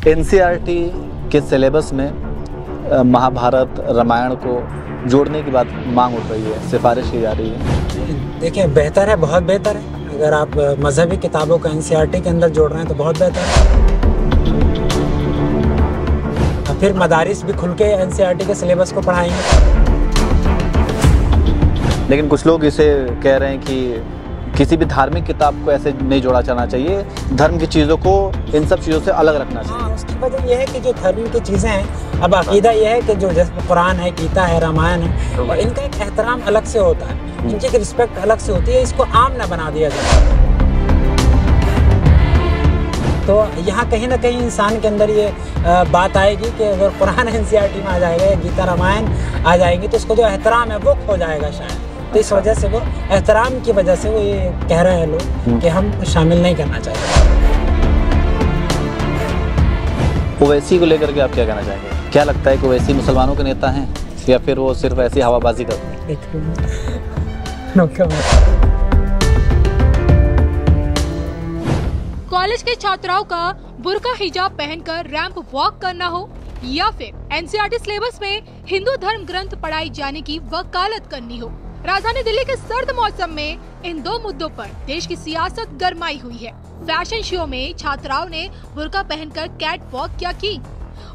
NCERT के syllabus में महाभारत रामायण को जोड़ने की बात मांग उठ रही है, सिफारिश की जा रही है। देखिए, बेहतर है, बहुत बेहतर है। अगर आप मजहबी किताबों को एनसीईआरटी के अंदर जोड़ रहे हैं तो बहुत बेहतर है। फिर मदारिस भी खुल के एनसीईआरटी के सिलेबस को पढ़ाएंगे। लेकिन कुछ लोग इसे कह रहे हैं कि किसी भी धार्मिक किताब को ऐसे नहीं जोड़ा जाना चाहिए, धर्म की चीज़ों को इन सब चीज़ों से अलग रखना चाहिए। हाँ, उसकी वजह यह है कि जो धर्म की चीज़ें हैं, अब अकीदा यह है कि जो जैसे कुरान है, गीता है, रामायण है, और इनका एक एहतराम अलग से होता है, इनकी एक रिस्पेक्ट अलग से होती है। इसको आम ना बना दिया जाए। तो यहाँ कहीं ना कहीं इंसान के अंदर ये बात आएगी कि अगर कुरान एनसीईआरटी में आ जाएगा या गीता रामायण आ जाएंगी तो उसको जो एहतराम है वो खो जाएगा शायद। तो इस वजह से वो एहतराम की वजह से वो ये कह रहे हैं लोग कि हम शामिल नहीं करना चाहते। ओवैसी को लेकर के आप क्या कहना चाहेंगे? क्या लगता है कि ओवैसी मुसलमानों के नेता हैं या फिर वो सिर्फ ऐसी हवाबाजी करते हैं? कॉलेज के छात्राओं का बुर्का हिजाब पहनकर रैंप वॉक करना हो या फिर एनसीईआरटी सिलेबस में हिंदू धर्म ग्रंथ पढ़ाई जाने की वकालत करनी हो, राजधानी दिल्ली के सर्द मौसम में इन दो मुद्दों पर देश की सियासत गरमाई हुई है। फैशन शो में छात्राओं ने बुर्का पहनकर कैट वॉक क्या की,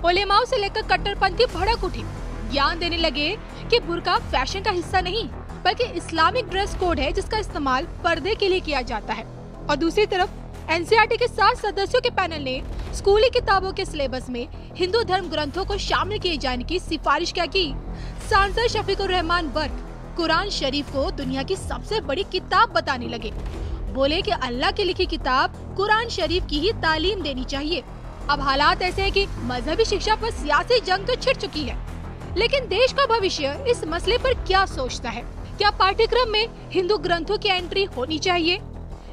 उलेमाओं से लेकर कट्टरपंथी भड़क उठी, ज्ञान देने लगे कि बुर्का फैशन का हिस्सा नहीं बल्कि इस्लामिक ड्रेस कोड है जिसका इस्तेमाल पर्दे के लिए किया जाता है। और दूसरी तरफ एनसीईआरटी के 7 सदस्यों के पैनल ने स्कूली किताबों के सिलेबस में हिंदू धर्म ग्रंथों को शामिल किए जाने की सिफारिश क्या की। सांसद शफीकुर रहमान बर्क कुरान शरीफ को दुनिया की सबसे बड़ी किताब बताने लगे। बोले कि अल्लाह की लिखी किताब कुरान शरीफ की ही तालीम देनी चाहिए। अब हालात ऐसे हैं कि मजहबी शिक्षा पर सियासी जंग तो छिड़ चुकी है, लेकिन देश का भविष्य इस मसले पर क्या सोचता है? क्या पाठ्यक्रम में हिंदू ग्रंथों की एंट्री होनी चाहिए?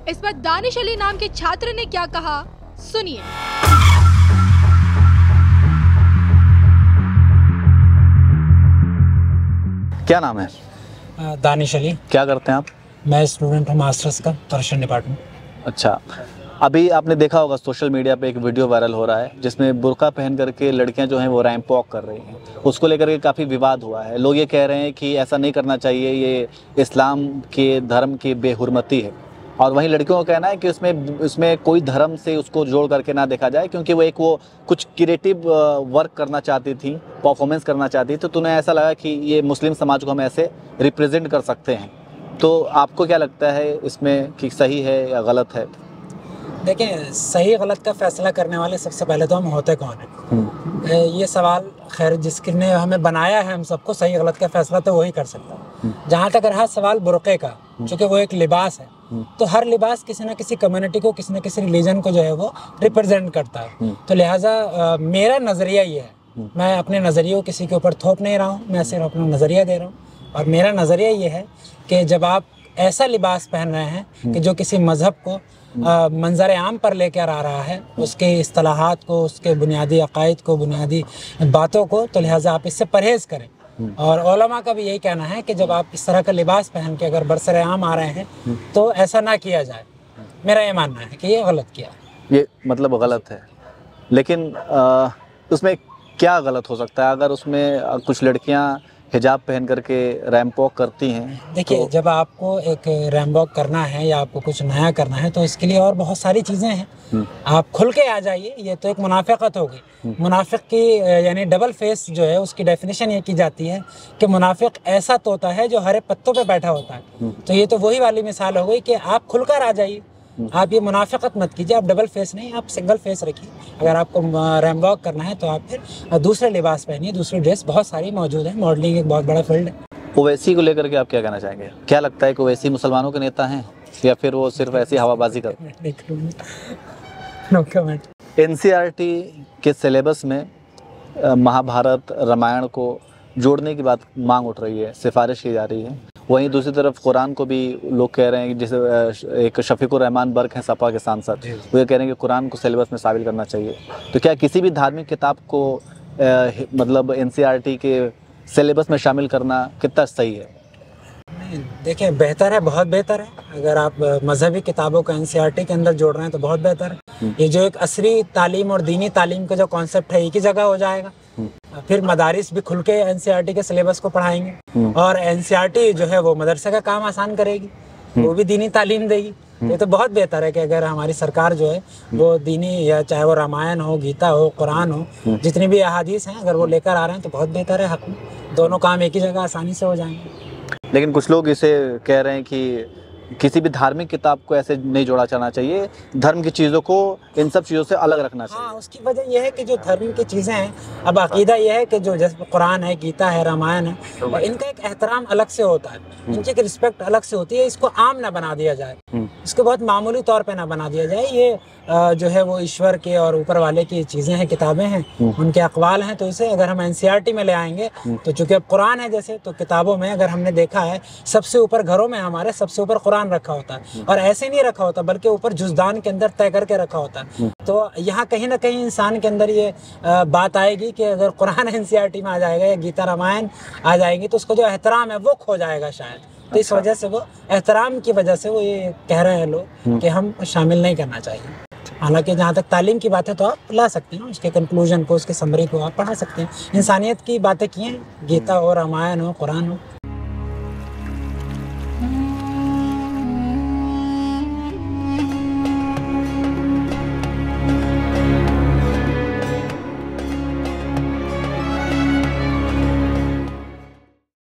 इस पर दानिश अली नाम के छात्र ने क्या कहा, सुनिए। क्या नाम है? दानिश अली। क्या करते हैं आप? मैं स्टूडेंट हूँ मास्टर्स का, पर्शियन डिपार्टमेंट। अच्छा, अभी आपने देखा होगा सोशल मीडिया पे एक वीडियो वायरल हो रहा है जिसमें बुर्का पहन करके लड़कियां जो हैं वो रैंप वॉक कर रही हैं। उसको लेकर के काफ़ी विवाद हुआ है। लोग ये कह रहे हैं कि ऐसा नहीं करना चाहिए, ये इस्लाम के धर्म की बेहुरमती है। और वहीं लड़कियों का कहना है कि उसमें कोई धर्म से उसको जोड़ करके ना देखा जाए, क्योंकि वो कुछ क्रिएटिव वर्क करना चाहती थी, परफॉर्मेंस करना चाहती थी। तो तुम्हें ऐसा लगा कि ये मुस्लिम समाज को हम ऐसे रिप्रेजेंट कर सकते हैं। तो आपको क्या लगता है इसमें कि सही है या गलत है? देखिए, सही गलत का फैसला करने वाले सबसे पहले तो हम होते कौन हैं? ये सवाल खैर जिसने हमें बनाया है, हम सबको सही गलत का फैसला तो वही कर सकता है। जहाँ तक रहा सवाल बुर्के का, चूँकि वो एक लिबास है, तो हर लिबास किसी न किसी कम्युनिटी को, किसी न किसी रिलीजन को जो है वो रिप्रेजेंट करता है। तो लिहाजा मेरा नज़रिया ये है, मैं अपने नज़रिए को किसी के ऊपर थोप नहीं रहा हूँ, मैं सिर्फ अपना नज़रिया दे रहा हूँ। और मेरा नज़रिया ये है कि जब आप ऐसा लिबास पहन रहे हैं कि जो किसी मज़हब को मंजर आम पर लेकर आ रहा है, उसके इस्तिलाहात को, उसके बुनियादी अकायद को, बुनियादी बातों को, तो लिहाजा आप इससे परहेज़ करें। और उलमा का भी यही कहना है कि जब आप इस तरह का लिबास पहन के अगर बरसरे आम आ रहे हैं तो ऐसा ना किया जाए। मेरा ये मानना है कि ये गलत किया, ये मतलब गलत है। लेकिन उसमें क्या गलत हो सकता है अगर उसमें कुछ लड़कियां हिजाब पहन करके रैंप वॉक करती हैं? देखिए, तो जब आपको एक रैंप वॉक करना है या आपको कुछ नया करना है तो इसके लिए और बहुत सारी चीज़ें हैं। आप खुल के आ जाइए, ये तो एक मुनाफिकत होगी। मुनाफिक की यानी डबल फेस जो है उसकी डेफिनेशन ये की जाती है कि मुनाफिक ऐसा तोता है जो हरे पत्तों पे बैठा होता है। तो ये तो वही वाली मिसाल हो गई कि आप खुलकर आ जाइए, आप ये मुनाफिकत मत कीजिए, आप डबल फेस नहीं, आप सिंगल फेस रखिए। अगर आपको रैंप वॉक करना है तो आप फिर दूसरे लिबास पहनिए, दूसरी ड्रेस बहुत सारी मौजूद है। मॉडलिंग एक बहुत बड़ा फील्ड है। ओवैसी को लेकर के आप क्या कहना चाहेंगे? क्या लगता है कि ओवैसी मुसलमानों के नेता हैं या फिर वो सिर्फ ऐसी हवाबाजी करते हैं? No comment. एनसीईआरटी के सिलेबस में महाभारत रामायण को जोड़ने की बात मांग उठ रही है, सिफारिश की जा रही है। वहीं दूसरी तरफ कुरान को भी लोग कह रहे हैं, जैसे एक शफीकुर रहमान बर्क हैं सपा के सांसद, वो ये कह रहे हैं कि कुरान को सिलेबस में शामिल करना चाहिए। तो क्या किसी भी धार्मिक किताब को मतलब एनसीईआरटी के सिलेबस में शामिल करना कितना सही है? देखिए बेहतर है, बहुत बेहतर है। अगर आप मजहबी किताबों को एनसीईआरटी के अंदर जोड़ रहे हैं तो बहुत बेहतर है। ये जो एक असरी तालीम और दीनी तालीम का जो कॉन्सेप्ट है एक ही जगह हो जाएगा। फिर मदारिस भी खुल के एनसीईआरटी के सिलेबस को पढ़ाएंगे और एनसीईआरटी जो है वो मदरसे का काम आसान करेगी, वो भी दीनी तालीम देगी। ये तो बहुत बेहतर है कि अगर हमारी सरकार जो है वो दीनी, या चाहे वो रामायण हो, गीता हो, कुरान हो, जितनी भी अहादीस हैं अगर वो लेकर आ रहे हैं तो बहुत बेहतर है। हक में दोनों काम एक ही जगह आसानी से हो जाएंगे। लेकिन कुछ लोग इसे कह रहे हैं कि किसी भी धार्मिक किताब को ऐसे नहीं जोड़ा जाना चाहिए, धर्म की चीज़ों को इन सब चीज़ों से अलग रखना चाहिए। हाँ, उसकी वजह यह है कि जो धर्म की चीज़ें हैं, अब अकीदा यह है कि जो जैसे कुरान है, गीता है, रामायण है, इनका एक एहतराम अलग से होता है, इनकी एक रिस्पेक्ट अलग से होती है। इसको आम ना बना दिया जाए, इसको बहुत मामूली तौर पे ना बना दिया जाए। ये जो है वो ईश्वर के और ऊपर वाले की चीज़ें हैं, किताबें हैं, उनके अक़वाल हैं। तो इसे अगर हम एनसीईआरटी में ले आएंगे तो चूँकि अब कुरान है, जैसे तो किताबों में अगर हमने देखा है सबसे ऊपर, घरों में हमारे सबसे ऊपर कुरान रखा होता है, और ऐसे नहीं रखा होता बल्कि ऊपर जुज़दान के अंदर तय करके रखा होता है। तो यहाँ कहीं ना कहीं इंसान के अंदर ये बात आएगी कि अगर कुरान एनसीईआरटी में आ जाएगा या गीता रामायण आ जाएंगी तो उसका जो एहतराम है वो खो जाएगा शायद। तो इस वजह से वो एहतराम की वजह से वो ये कह रहे हैं लोग कि हम शामिल नहीं करना चाहिए। हालांकि जहाँ तक तालीम की बात है तो आप ला सकते हैं, उसके कंक्लूजन को, उसके समरी को आप पढ़ा सकते हैं। इंसानियत की बातें की हैं, गीता हो, रामायण हो, कुरान हो।